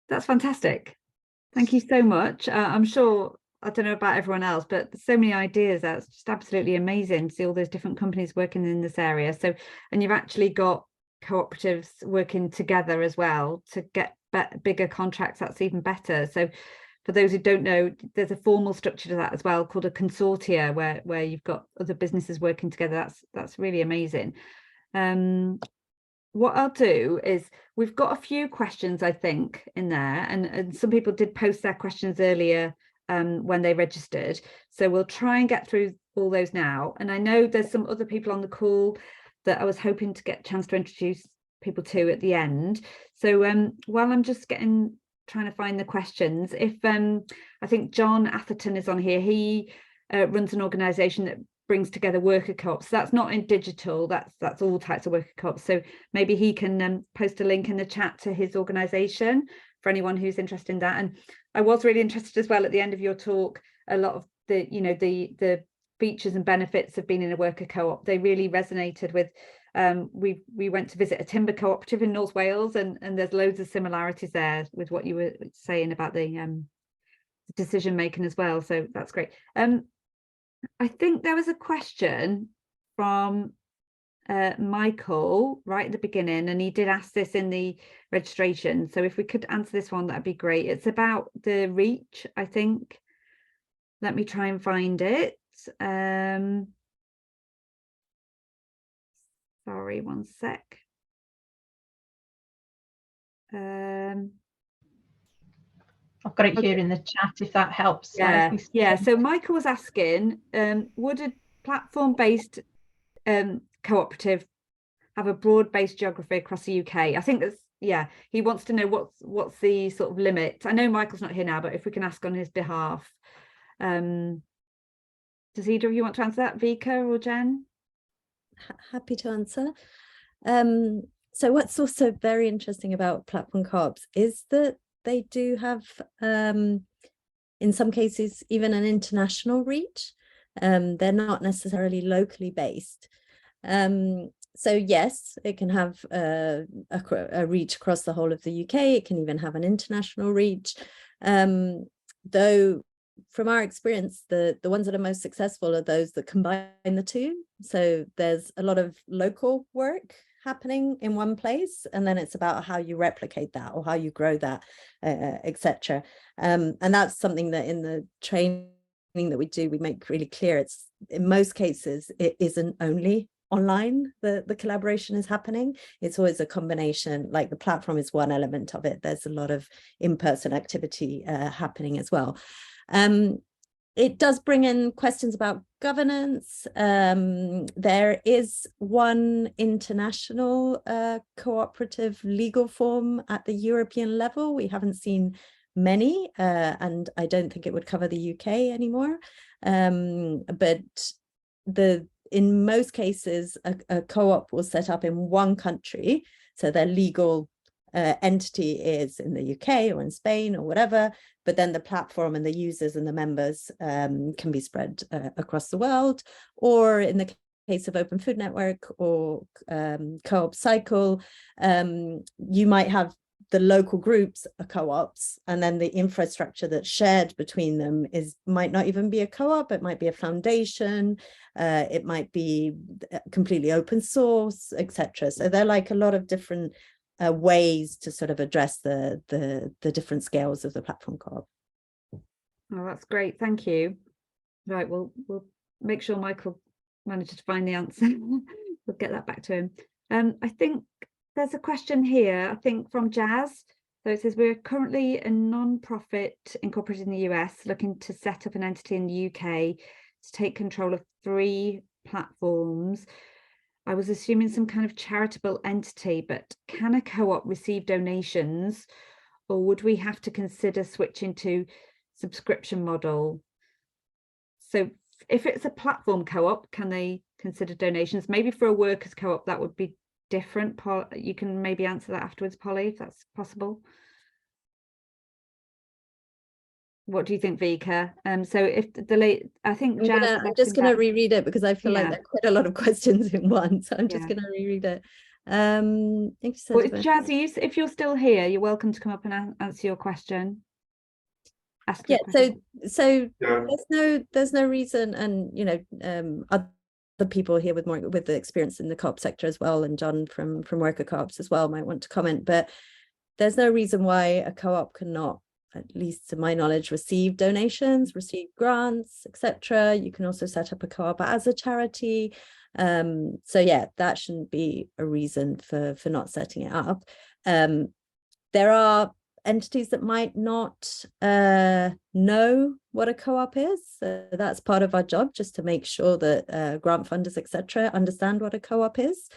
That's fantastic. Thank you so much. I'm sure, I don't know about everyone else, but there's so many ideas. That's just absolutely amazing to see all those different companies working in this area. So, and you've actually got cooperatives working together as well to get bigger contracts. That's even better. So for those who don't know, there's a formal structure to that as well called a consortia where you've got other businesses working together. That's really amazing. What I'll do is we've got a few questions, I think, in there, and some people did post their questions earlier when they registered. So we'll try and get through all those now. And I know there's some other people on the call that I was hoping to get a chance to introduce people to at the end. So while I'm just trying to find the questions, if I think John Atherton is on here, he runs an organisation that brings together worker co-ops. That's not in digital, that's all types of worker co-ops. So maybe he can post a link in the chat to his organisation for anyone who's interested in that. And I was really interested as well at the end of your talk, a lot of the, you know, the features and benefits of being in a worker co-op, they really resonated with. We went to visit a timber cooperative in North Wales, and there's loads of similarities there with what you were saying about the decision making as well. So that's great. I think there was a question from Michael right at the beginning, and he did ask this in the registration. So if we could answer this one, that'd be great. It's about the reach, I think. Let me try and find it. Sorry, one sec. I've got it here in the chat if that helps. Yeah. So Michael was asking, would a platform-based cooperative have a broad-based geography across the UK? I think that's, yeah, he wants to know what's the sort of limit. I know Michael's not here now, but if we can ask on his behalf. Does either of you want to answer that, Vika or Jen? Happy to answer. So what's also very interesting about platform co-ops is that they do have, in some cases, even an international reach. They're not necessarily locally based. So yes, it can have a reach across the whole of the UK. It can even have an international reach. Though from our experience, the ones that are most successful are those that combine the two. So there's a lot of local work happening in one place, and then it's about how you replicate that or how you grow that, etc. And that's something that in the training that we do, we make really clear. It's in most cases, it isn't only online the collaboration is happening. It's always a combination. Like the platform is one element of it. There's a lot of in-person activity happening as well. It does bring in questions about governance. There is one international cooperative legal form at the European level. We haven't seen many, and I don't think it would cover the UK anymore. But in most cases, a co-op will set up in one country, so their legal entity is in the UK or in Spain or whatever, but then the platform and the users and the members can be spread across the world. Or in the case of Open Food Network or Co-op Cycle, you might have the local groups are co-ops, and then the infrastructure that's shared between them might not even be a co-op. It might be a foundation, it might be completely open source, etc. So they're like a lot of different ways to sort of address the different scales of the platform co-op. Oh, that's great, thank you. Right, we'll make sure Michael manages to find the answer. We'll get that back to him. I think there's a question here, I think from Jazz. So it says, we're currently a non-profit incorporated in the US looking to set up an entity in the UK to take control of 3 platforms. I was assuming some kind of charitable entity, but can a co-op receive donations, or would we have to consider switching to subscription model? So if it's a platform co-op, can they consider donations? Maybe for a workers co-op, that would be different. You can maybe answer that afterwards, Polly, if that's possible. What do you think, Vika? So if I think I'm just going to reread it because I feel like there are quite a lot of questions in one, so I'm just going to reread it. Well, Jazz, if you're still here, you're welcome to come up and answer your question. So there's no reason, and other people here with the experience in the co-op sector as well, and John from Worker Co-ops as well might want to comment, but there's no reason why a co-op cannot, at least to my knowledge, receive donations, receive grants, etc. You can also set up a co-op as a charity. So yeah, that shouldn't be a reason for not setting it up. There are entities that might not know what a co-op is. So that's part of our job, just to make sure that grant funders, etc., understand what a co-op is.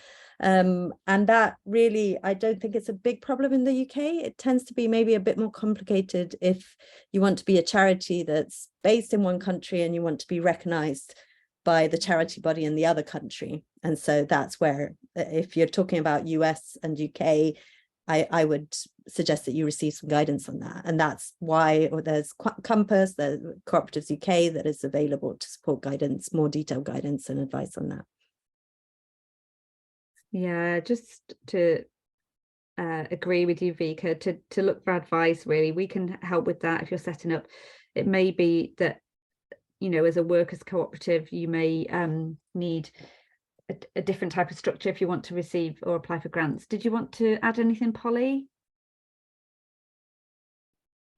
And that really, I don't think it's a big problem in the UK. It tends to be maybe a bit more complicated if you want to be a charity that's based in one country and you want to be recognized by the charity body in the other country. And so that's where, if you're talking about US and UK, I would suggest that you receive some guidance on that. And that's why there's Compass, there's Cooperatives UK that is available to support guidance, more detailed guidance and advice on that. Yeah, just to agree with you, Vika, to look for advice, really. We can help with that if you're setting up it may be that, you know, as a workers cooperative, you may need a different type of structure if you want to receive or apply for grants. Did you want to add anything, Polly?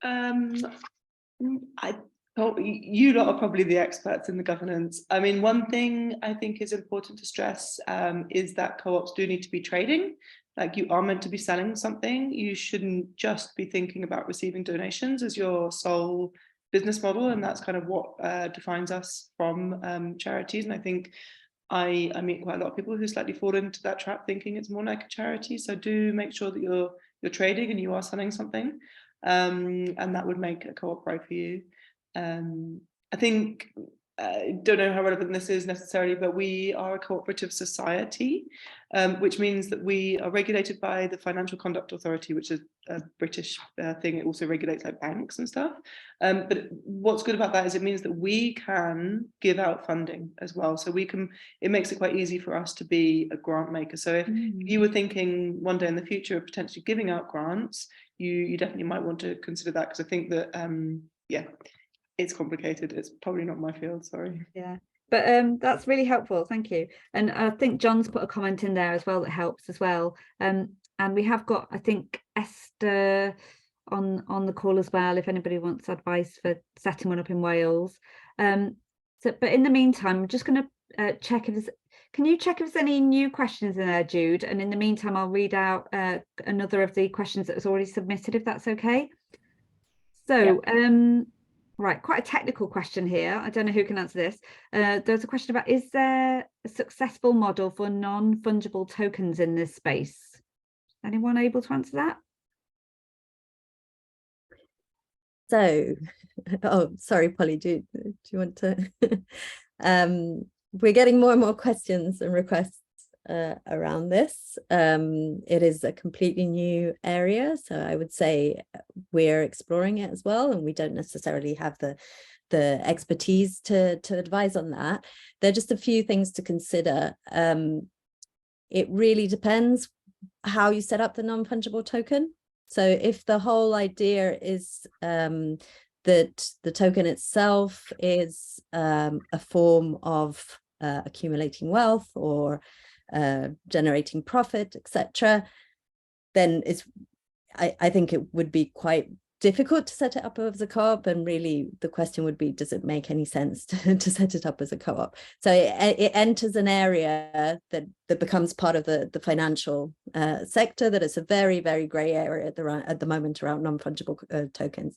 You lot are probably the experts in the governance. I mean, one thing I think is important to stress is that co-ops do need to be trading. Like, you are meant to be selling something. You shouldn't just be thinking about receiving donations as your sole business model, and that's kind of what defines us from charities. And I think I meet quite a lot of people who slightly fall into that trap, thinking it's more like a charity. So do make sure that you're trading and you are selling something, and that would make a co-op right for you. I think, I don't know how relevant this is necessarily, but we are a cooperative society, which means that we are regulated by the Financial Conduct Authority, which is a British thing. It also regulates like banks and stuff. But what's good about that is it means that we can give out funding as well. So we can, it makes it quite easy for us to be a grant maker. So if you were thinking one day in the future of potentially giving out grants, you definitely might want to consider that, because I think that, yeah, it's complicated. It's probably not my field, sorry. Yeah, but that's really helpful, thank you. And I think John's put a comment in there as well that helps as well. And we have got, I think, Esther on the call as well, if anybody wants advice for setting one up in Wales. But in the meantime, I'm just going to check if there's, can you check if there's any new questions in there, Jude? And in the meantime, I'll read out another of the questions that was already submitted, if that's okay. So, right, quite a technical question here. I don't know who can answer this. There's a question about, is there a successful model for non-fungible tokens in this space? Anyone able to answer that? So, oh, sorry, Polly, do you want to? We're getting more and more questions and requests around this. It is a completely new area, so I would say we're exploring it as well, and we don't necessarily have the expertise to advise on that. There are just a few things to consider. It really depends how you set up the non-fungible token. So if the whole idea is that the token itself is a form of accumulating wealth or generating profit, etc., then I think it would be quite difficult to set it up as a co-op, and really the question would be, does it make any sense to set it up as a co-op? So it enters an area that becomes part of the financial sector, that is a very, very grey area at the moment around non-fungible tokens.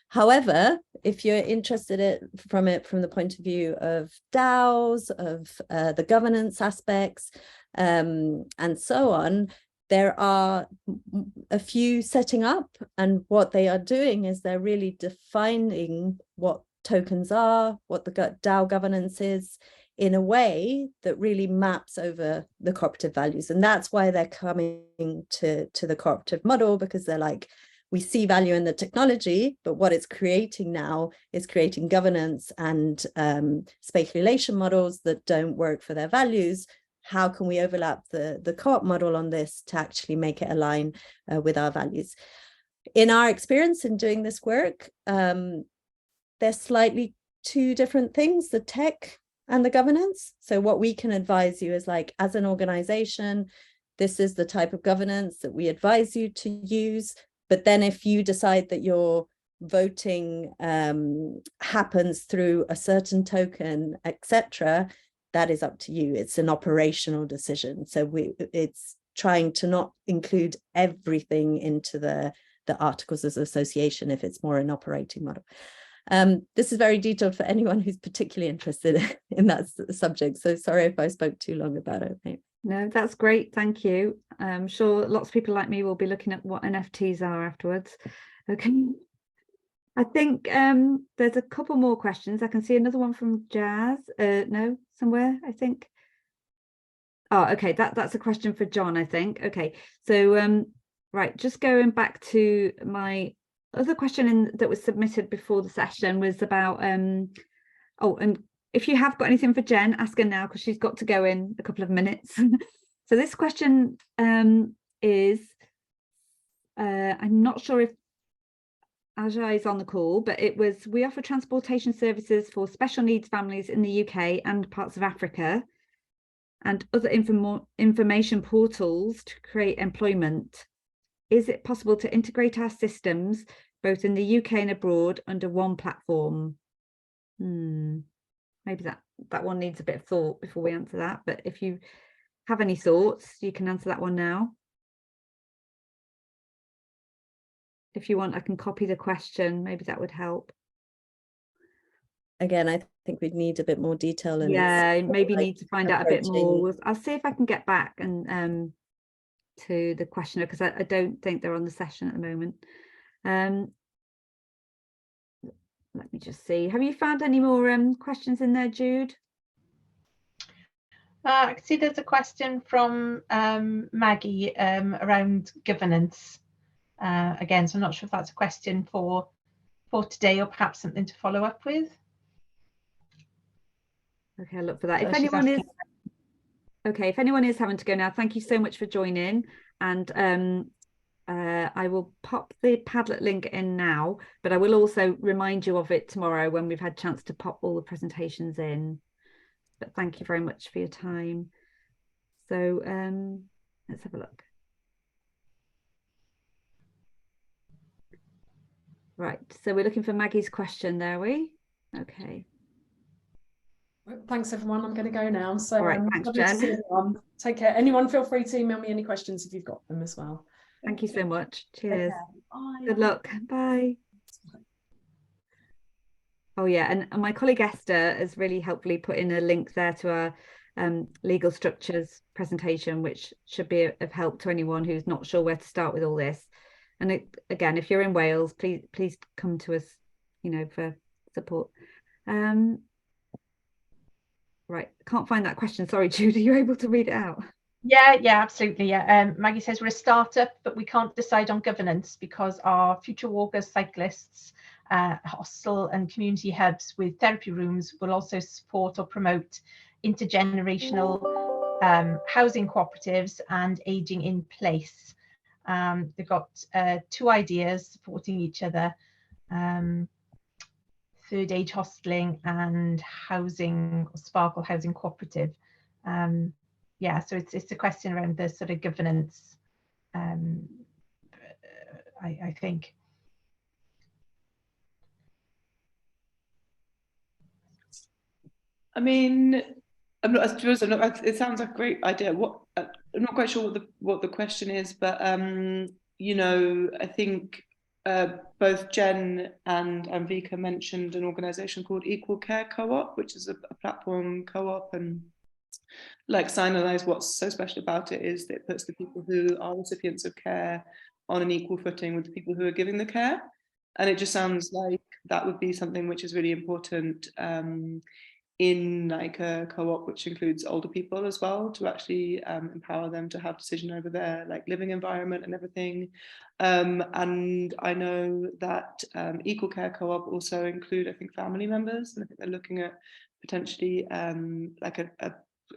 However, if you're interested from the point of view of DAOs, of the governance aspects, and so on, there are a few setting up, and what they are doing is they're really defining what tokens are, what the DAO governance is, in a way that really maps over the cooperative values. And that's why they're coming to the cooperative model, because they're like, we see value in the technology, but what it's creating now is creating governance and speculation models that don't work for their values. How can we overlap the co-op model on this to actually make it align with our values? In our experience in doing this work, they're slightly two different things, the tech and the governance. So what we can advise you is, like, as an organization, this is the type of governance that we advise you to use. But then if you decide that your voting happens through a certain token, etc., that is up to you. It's an operational decision. So it's trying to not include everything into the articles of association if it's more an operating model. This is very detailed for anyone who's particularly interested in that subject. So sorry if I spoke too long about it. Maybe. No, that's great. Thank you. I'm sure lots of people like me will be looking at what NFTs are afterwards. Okay. I think there's a couple more questions. I can see another one from Jazz. No, somewhere, I think. Oh, okay. That's a question for John, I think. Okay. So, right, just going back to my other question that was submitted before the session was about, oh, and if you have got anything for Jen, ask her now, because she's got to go in a couple of minutes. So this question is, I'm not sure if Ajay is on the call, but it was, we offer transportation services for special needs families in the UK and parts of Africa, and other information portals to create employment. Is it possible to integrate our systems both in the UK and abroad under one platform? Maybe that one needs a bit of thought before we answer that, but if you have any thoughts, you can answer that one now. If you want, I can copy the question. Maybe that would help. Again, I think we'd need a bit more detail. And Yeah, maybe like need to find out a bit more. approaching- I'll see if I can get back and to the questioner, because I don't think they're on the session at the moment. Let me just see. Have you found any more questions in there, Jude? I can see there's a question from Maggie around governance. Again, so I'm not sure if that's a question for today or perhaps something to follow up with. Okay, I'll look for that. So If she's anyone is asking- okay, if anyone is having to go now, thank you so much for joining. And I will pop the Padlet link in now, but I will also remind you of it tomorrow when we've had a chance to pop all the presentations in. But thank you very much for your time. So let's have a look. Right, so we're looking for Maggie's question there, are we? Okay. Thanks everyone, I'm going to go now. So All right, thanks, lovely to Jen. see everyone. Take care. Anyone feel free to email me any questions if you've got them as well. Thank you so much. Take Cheers. care. Bye. Good luck. Bye. Oh yeah, and my colleague Esther has really helpfully put in a link there to our legal structures presentation, which should be of help to anyone who's not sure where to start with all this. And again, if you're in Wales, please come to us, you know, for support. Right, can't find that question. Sorry, Jude, are you able to read it out? Yeah, absolutely. Yeah. Maggie says we're a startup, but we can't decide on governance because our future walkers, cyclists, hostel and community hubs with therapy rooms will also support or promote intergenerational housing cooperatives and aging in place. They've got 2 ideas supporting each other, third age hosteling and housing, Sparkle Housing Cooperative. Yeah, so it's a question around the sort of governance, I think. I mean, I'm not. It sounds like a great idea. I'm not quite sure what the question is, but you know, I think both Jen and Vika mentioned an organisation called Equal Care Co-op, which is a platform co-op, and like Signalise, what's so special about it is that it puts the people who are recipients of care on an equal footing with the people who are giving the care. And it just sounds like that would be something which is really important in like a co-op which includes older people as well, to actually empower them to have decision over their like living environment and everything. And I know that Equal Care Co-op also include, I think, family members, and I think they're looking at potentially like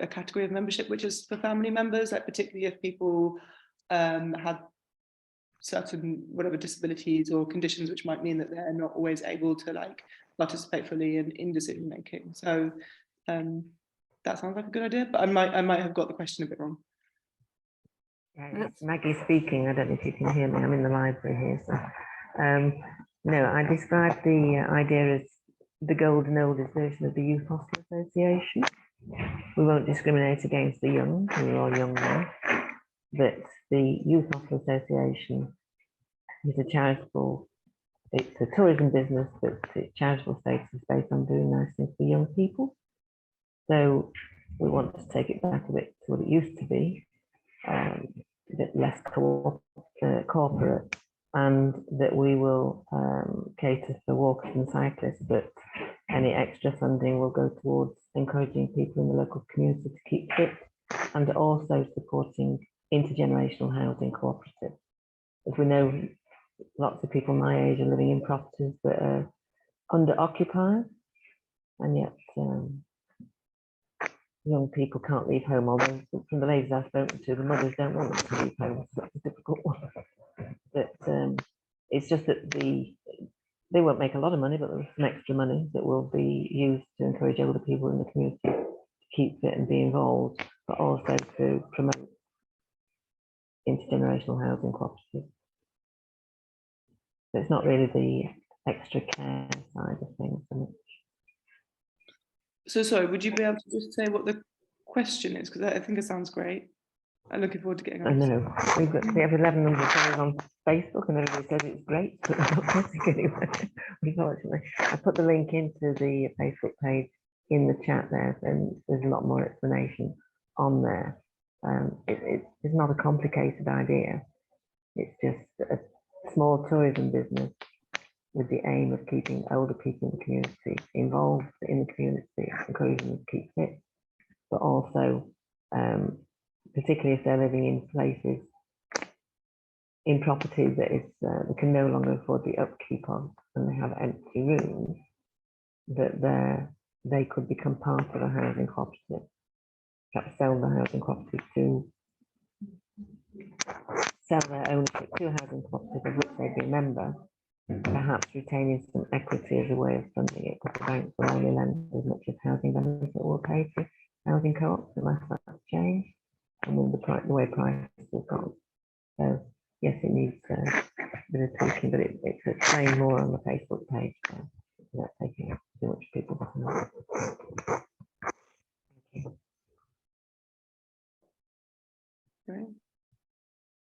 a category of membership which is for family members, like particularly if people had certain whatever disabilities or conditions which might mean that they're not always able to like participate fully in decision making. So that sounds like a good idea, but I might have got the question a bit wrong. It's Maggie speaking. I don't know if you can hear me. I'm in the library here. So, no, I described the idea as the golden oldest version of the Youth Hostel Association. We won't discriminate against the young. We're all young now. But the Youth Hostel Association is a charitable, it's a tourism business, but its charitable status is based on doing nice things for young people. So we want to take it back a bit to what it used to be, a bit less corporate, and that we will cater for walkers and cyclists, but any extra funding will go towards encouraging people in the local community to keep fit, and also supporting intergenerational housing cooperatives. As we know, lots of people my age are living in properties that are under occupied, and yet young people can't leave home, although from the ladies I've spoken to, the mothers don't want them to leave home, so that's a difficult one. But it's just that the they won't make a lot of money, but there's some extra money that will be used to encourage older people in the community to keep fit and be involved, but also to promote intergenerational housing cooperatives. So it's not really the extra care side of things. So sorry, would you be able to just say what the question is? Because I think it sounds great. I'm looking forward to getting I on. know we have 1,100 followers on Facebook, and everybody says it's great, but it's not posting anywhere, unfortunately. I put the link into the Facebook page in the chat there, and there's a lot more explanation on there. It's not a complicated idea. It's just a small tourism business with the aim of keeping older people in the community involved in the community, encouraging them to keep fit, but also particularly if they're living in places, in properties that is they can no longer afford the upkeep of, and they have empty rooms, that they could become part of a housing cooperative, perhaps sell the housing cooperative to sell their ownership to a housing cooperative of which they'd be a member, perhaps retaining some equity as a way of funding it, because the banks will only lend as much as housing benefit will pay to housing co-ops unless that's changed. And then the way prices have gone. So yes, it needs a bit of tweaking, but it's explained more on the Facebook page. So without taking up too much people. Great.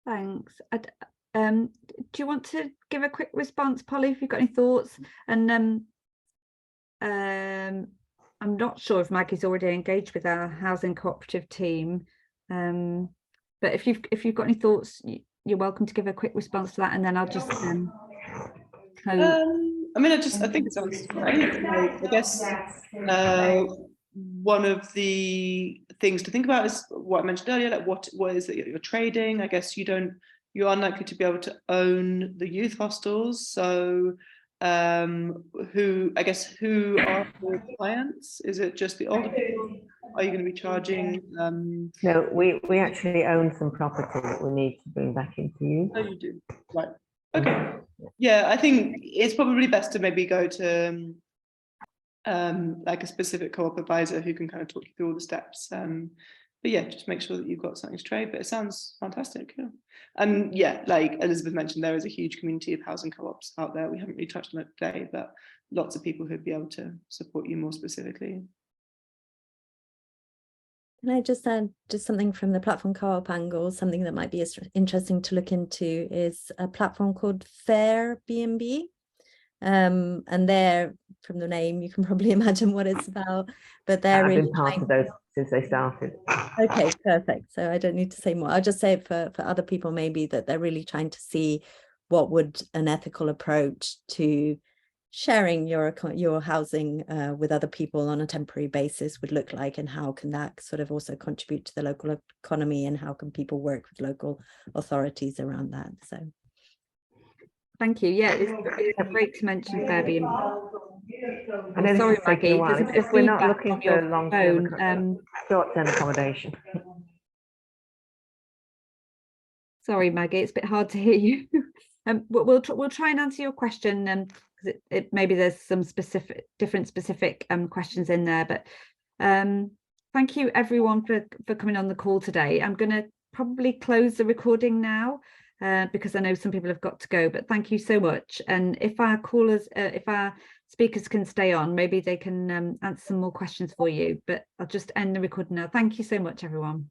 Thanks. Do you want to give a quick response, Polly, if you've got any thoughts? And I'm not sure if Maggie's already engaged with our housing cooperative team. But if you've got any thoughts, you're welcome to give a quick response to that, and then I'll just close. I mean, I think it sounds great. I guess one of the things to think about is what I mentioned earlier, like what is it you're trading. I guess you are unlikely to be able to own the youth hostels. So who are the clients? Is it just the older people? Are you going to be charging? No, we actually own some property that we need to bring back into use. Oh, you do, right? Okay. Yeah, I think it's probably best to maybe go to like a specific co-op advisor who can kind of talk you through all the steps. But yeah, just make sure that you've got something to trade. But it sounds fantastic. Yeah. And yeah, like Elizabeth mentioned, there is a huge community of housing co-ops out there. We haven't really touched on it today, but lots of people who'd be able to support you more specifically. Can I just add just something from the platform co-op angle? Something that might be interesting to look into is a platform called Fairbnb. And there, from the name, you can probably imagine what it's about. But they're I've been part of those since they started. Okay, perfect. So I don't need to say more. I'll just say for other people maybe that they're really trying to see what would an ethical approach to sharing your housing with other people on a temporary basis would look like, and how can that sort of also contribute to the local economy, and how can people work with local authorities around that. So thank you. Yeah, it's great to mention Fairbnb. I know Sorry, this is taking Maggie, a while. there's a It's bit of just we're not feedback looking on for your long-term, phone. short-term accommodation. Sorry, Maggie, it's a bit hard to hear you. We'll try and answer your question, because it maybe there's some different specific questions in there. But thank you everyone for coming on the call today. I'm going to probably close the recording now because I know some people have got to go. But thank you so much. And if our speakers can stay on, maybe they can answer some more questions for you. But I'll just end the recording now. Thank you so much, everyone.